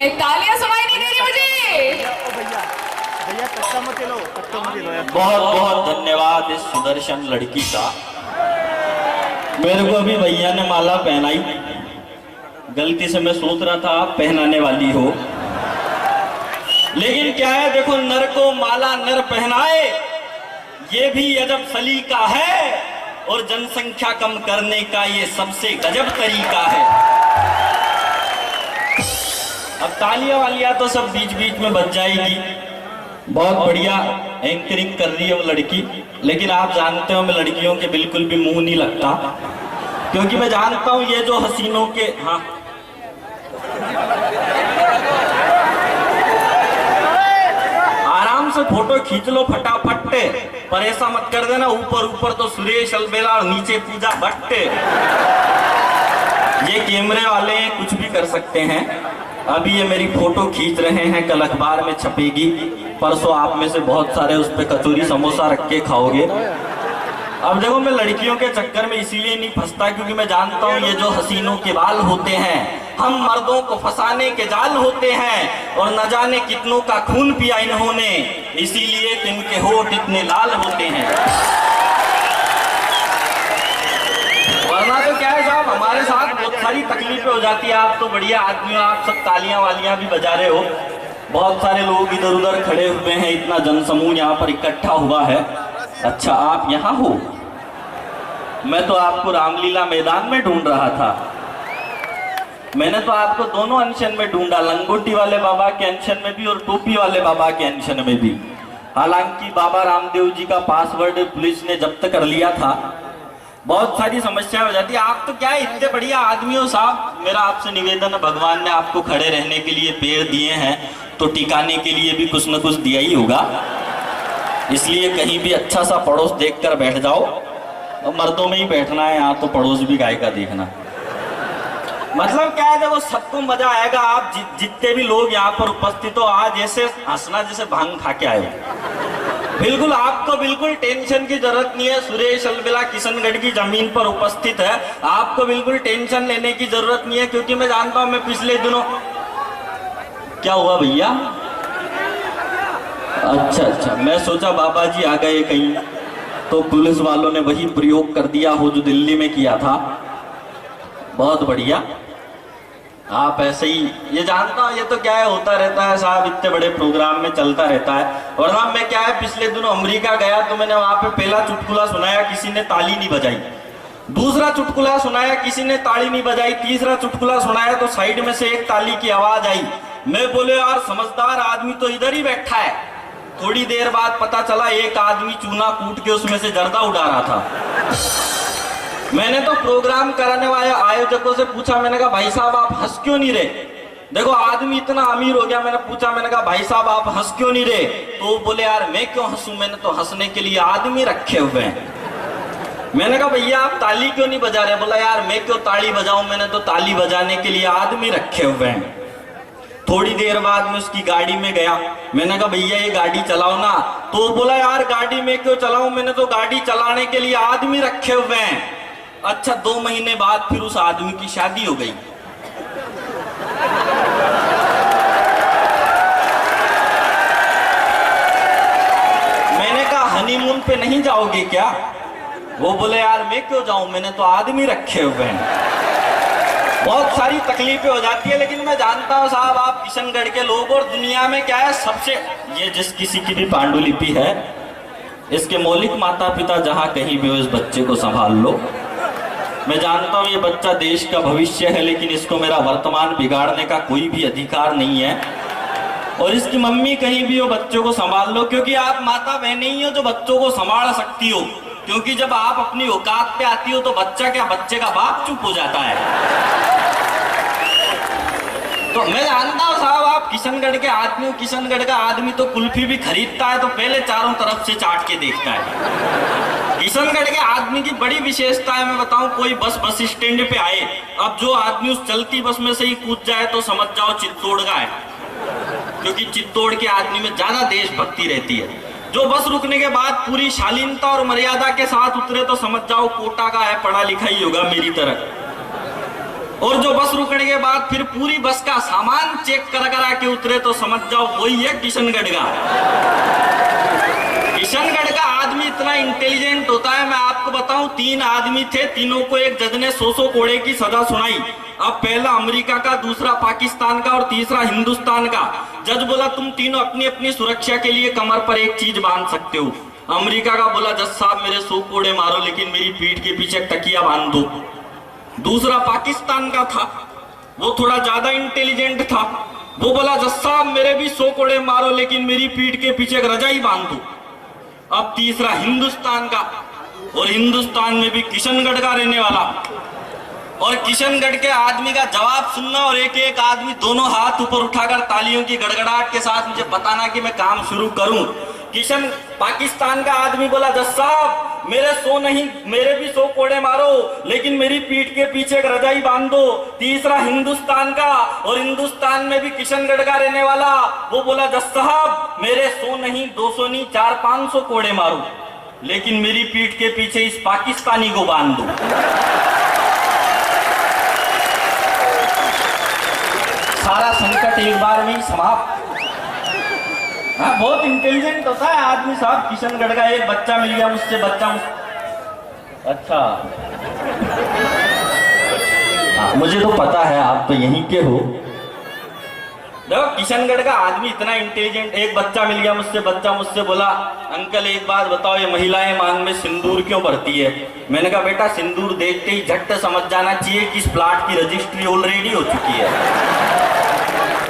तालियां सुनाई नहीं दे रही मुझे। भैया भैया कच्चा मत लो यार। बहुत बहुत धन्यवाद इस सुदर्शन लड़की का। मेरे को अभी भैया ने माला पहनाई, गलती से मैं सोच रहा था आप पहनाने वाली हो, लेकिन क्या है देखो, नर को माला नर पहनाए ये भी अजब सलीका है, और जनसंख्या कम करने का ये सबसे गजब तरीका है। अब तालियां वालियां तो सब बीच बीच में बज जाएगी। बहुत बढ़िया एंकरिंग कर रही है वो लड़की, लेकिन आप जानते हो मैं लड़कियों के बिल्कुल भी मुंह नहीं लगता, क्योंकि मैं जानता हूं ये जो हसीनों के, हाँ आराम से फोटो खींच लो फटाफट, पर ऐसा मत कर देना ऊपर ऊपर तो सुरेश अलबेला और नीचे पूजा भट्ट। ये कैमरे वाले कुछ भी कर सकते हैं। अभी ये मेरी फोटो खींच रहे हैं, कल अखबार में छपेगी, परसों आप में से बहुत सारे उस पर कचौरी समोसा रख के खाओगे। अब देखो मैं लड़कियों के चक्कर में इसीलिए नहीं फंसता क्योंकि मैं जानता हूँ ये जो हसीनों के बाल होते हैं हम मर्दों को फंसाने के जाल होते हैं, और न जाने कितनों का खून पिया इन्होंने, इसीलिए इनके होठ इतने लाल होते हैं। वरना तो क्या है साहब, हमारे साथ बहुत सारी तकलीफें हो जाती है। आप तो बढ़िया आदमी हो, आप सब तालियां वालियां भी बजा रहे हो, बहुत सारे लोग इधर उधर खड़े हुए हैं, इतना जनसमूह यहाँ पर इकट्ठा हुआ है। अच्छा आप यहाँ हो, मैं तो आपको रामलीला मैदान में ढूंढ रहा था। मैंने तो आपको दोनों अनशन में ढूंढा, लंगोटी वाले बाबा के अनशन में भी और टोपी वाले बाबा के अनशन में भी। हालांकि बाबा रामदेव जी का पासवर्ड पुलिस ने जब्त कर लिया था। बहुत सारी समस्या हो जाती है। आप तो क्या है इतने बढ़िया आदमी हो साहब, मेरा आपसे निवेदन है, भगवान ने आपको खड़े रहने के लिए पैर दिए हैं तो टिकाने के लिए भी कुछ न कुछ दिया ही होगा, इसलिए कहीं भी अच्छा सा पड़ोस देखकर बैठ जाओ। और मर्दों में ही बैठना है यहाँ, तो पड़ोस भी गाय का देखना। मतलब क्या है देखो, सबको मजा आएगा। आप जितने भी लोग यहाँ पर उपस्थित हो, आज ऐसे हंसना जैसे भांग खा के आए हो। बिल्कुल आपको बिल्कुल टेंशन की जरूरत नहीं है। सुरेश अलबेला किशनगढ़ की जमीन पर उपस्थित है, आपको बिल्कुल टेंशन लेने की जरूरत नहीं है, क्योंकि मैं जानता हूं मैं पिछले दिनों, क्या हुआ भैया? अच्छा, मैं सोचा बाबा जी आ गए कहीं, तो पुलिस वालों ने वही प्रयोग कर दिया हो जो दिल्ली में किया था। बहुत बढ़िया, आप ऐसे ही, ये जानता हूँ ये तो क्या है होता रहता है साहब, इतने बड़े प्रोग्राम में चलता रहता है। और ना मैं क्या है पिछले दिनों अमेरिका गया तो मैंने वहां पे पहला चुटकुला सुनाया, किसी ने ताली नहीं बजाई। दूसरा चुटकुला सुनाया, किसी ने ताली नहीं बजाई। तीसरा चुटकुला सुनाया तो साइड में से एक ताली की आवाज आई। मैं बोले यार समझदार आदमी तो इधर ही बैठा है। थोड़ी देर बाद पता चला एक आदमी चूना कूट के उसमें से जर्दा उड़ा रहा था। मैंने तो प्रोग्राम कराने वाले आयोजकों से पूछा, मैंने कहा भाई साहब आप हंस क्यों नहीं रहे? देखो आदमी इतना अमीर हो गया, मैंने पूछा, मैंने कहा भाई साहब आप हंस क्यों नहीं रहे? तो बोले यार मैं क्यों हंसूं, मैंने तो हंसने के लिए आदमी रखे हुए हैं। मैंने कहा भैया आप ताली क्यों नहीं बजा रहे? बोला यार मैं क्यों ताली बजाऊं, मैंने तो ताली बजाने के लिए आदमी रखे हुए हैं। थोड़ी देर बाद मैं उसकी गाड़ी में गया, मैंने कहा भैया ये गाड़ी चलाओ ना। तो बोला यार गाड़ी में क्यों चलाऊं, मैंने तो गाड़ी चलाने के लिए आदमी रखे हुए हैं। अच्छा 2 महीने बाद फिर उस आदमी की शादी हो गई। मैंने कहा हनीमून पे नहीं जाओगे क्या? वो बोले यार मैं क्यों जाऊं, मैंने तो आदमी रखे हुए हैं। बहुत सारी तकलीफें हो जाती है, लेकिन मैं जानता हूं साहब आप किशनगढ़ के लोग, और दुनिया में क्या है सबसे, ये जिस किसी की भी पांडुलिपि है, इसके मौलिक माता पिता जहां कहीं भी हो, इस बच्चे को संभाल लो। मैं जानता हूं ये बच्चा देश का भविष्य है, लेकिन इसको मेरा वर्तमान बिगाड़ने का कोई भी अधिकार नहीं है। और इसकी मम्मी कहीं भी हो, बच्चों को संभाल लो, क्योंकि आप माता बहन ही हो जो बच्चों को संभाल सकती हो। क्योंकि जब आप अपनी औकात पे आती हो तो बच्चा क्या, बच्चे का बाप चुप हो जाता है। तो मैं जानता हूं साहब आप किशनगढ़ के आदमी हो, किशनगढ़ का आदमी तो कुल्फी भी खरीदता है तो पहले चारों तरफ से चाट के देखता है। किशनगढ़ के आदमी की बड़ी विशेषता है, मैं बताऊं, कोई बस स्टैंड पे आए, अब जो आदमी उस चलती बस में से ही कूद जाए तो समझ जाओ चित्तौड़ का है, क्योंकि चित्तौड़ के आदमी में ज्यादा देशभक्ति रहती है। जो बस रुकने के बाद पूरी शालीनता और मर्यादा के साथ उतरे तो समझ जाओ कोटा का है, पढ़ा लिखा ही होगा मेरी तरह। और जो बस रुकने के बाद फिर पूरी बस का सामान चेक करा के उतरे तो समझ जाओ वही है किशनगढ़ का। किशनगढ़ का आदमी इतना इंटेलिजेंट होता है, मैं आपको बताऊं 3 आदमी थे, तीनों को एक जज ने 100 कोड़े की सजा सुनाई। अब पहला अमेरिका का, दूसरा पाकिस्तान का और तीसरा हिंदुस्तान का। जज बोला तुम तीनों अपनी अपनी सुरक्षा के लिए कमर पर एक चीज बांध सकते हो। अमेरिका का बोला जज साहब मेरे 100 कोड़े मारो लेकिन मेरी पीठ के पीछे तकिया बांध दो। दूसरा पाकिस्तान का था, वो थोड़ा ज्यादा इंटेलिजेंट था, वो बोला जज साहब मेरे भी 100 कोड़े मारो लेकिन मेरी पीठ के पीछे एक रजाई बांध दो। अब तीसरा हिंदुस्तान का, और हिंदुस्तान में भी किशनगढ़ का रहने वाला। और किशनगढ़ के आदमी का जवाब सुनना और एक एक आदमी दोनों हाथ ऊपर उठाकर तालियों की गड़गड़ाहट के साथ मुझे बताना कि मैं काम शुरू करूं। पाकिस्तान का आदमी बोला जज साहब मेरे 100 नहीं, मेरे भी 100 कोड़े मारो लेकिन मेरी पीठ के पीछे एक रजाई बांध दो। तीसरा हिंदुस्तान का, और हिंदुस्तान में भी किशनगढ़ का रहने वाला, वो बोला जज साहब मेरे 100 नहीं, 200 नहीं, 400-500 कोड़े मारो लेकिन मेरी पीठ के पीछे इस पाकिस्तानी को बांध दो। सारा संकट एक बार में ही समाप्त। हाँ, बहुत इंटेलिजेंट होता है आदमी साहब किशनगढ़ का। एक बच्चा मिल गया मुझसे, अच्छा मुझे तो पता है आप तो यहीं के हो। देखो किशनगढ़ का आदमी इतना इंटेलिजेंट, एक बच्चा मिल गया मुझसे, बच्चा मुझसे बोला अंकल एक बात बताओ ये महिलाएं मांग में सिंदूर क्यों भरती है। मैंने कहा बेटा सिंदूर देखते ही झट समझ जाना चाहिए कि इस प्लाट की रजिस्ट्री ऑलरेडी हो चुकी है।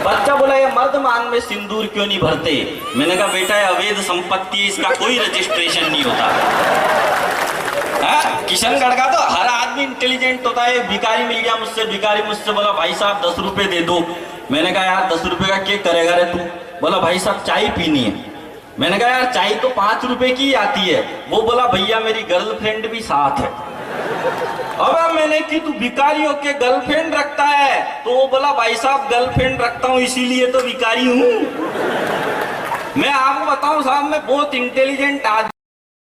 बच्चा बोला ये मर्द मांग में सिंदूर क्यों नहीं भरते। मैंने कहा बेटा ये अवैध संपत्ति, इसका कोई रजिस्ट्रेशन नहीं होता। किशनगढ़ का तो हर आदमी इंटेलिजेंट होता है। भिखारी मिल गया मुझसे, भिखारी मुझसे बोला भाई साहब 10 रुपए दे दो। मैंने कहा यार 10 रुपए का क्या करेगा रे तू। बोला भाई साहब चाय पीनी है। मैंने कहा यार चाय तो 5 रुपए की आती है। वो बोला भैया मेरी गर्लफ्रेंड भी साथ है। अब मैंने कि तू भिखारियों के गर्लफ्रेंड रखता है, तो वो बोला भाई साहब गर्लफ्रेंड रखता हूं इसीलिए तो भिखारी हूं। मैं आपको बताऊं साहब मैं बहुत इंटेलिजेंट आदमी